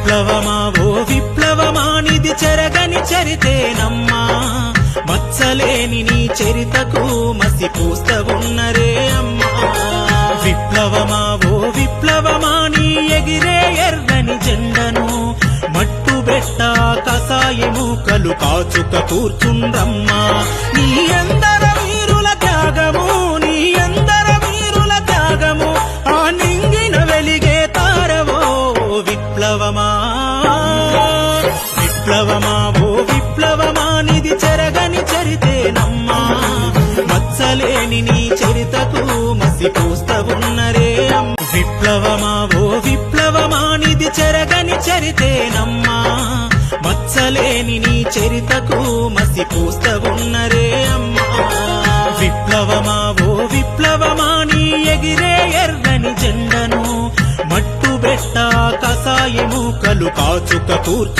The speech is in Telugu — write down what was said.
విప్లవమా ఓ విప్లవమా నిది చెరగని చరితేనమ్మా మచ్చలేని నీ చరితకు మసి పూస్త ఉన్నరే అమ్మా విప్లవమా ఓ విప్లవమా నీ ఎగిరే ఎర్రని జెండను మట్టు బెట్ట కసాయము కలు కాచుక కూర్చుండమ్మా నీ అందర వీరుల త్యాగము నీ అందర వీరుల త్యాగము ఆ నింగిన వెలిగే తారవో విప్లవమా విప్లవమా ఓ విప్లవమా నిది చెరగని చరితేనమ్మా మచ్చలేని నీ చరితకు మసి పూస్త ఉన్నరే విప్లవమా ఓ విప్లవమా నిది చెరగని చరితేనమ్మా మచ్చలేని నీ చరితకు మసి పూస్త ఉన్నరే అమ్మా విప్లవమా ఓ విప్లవమా నీ ఎగిరే ఎర్రని జెండను మట్టు బెట్ట కసాయము కలు కాచుక కూర్చు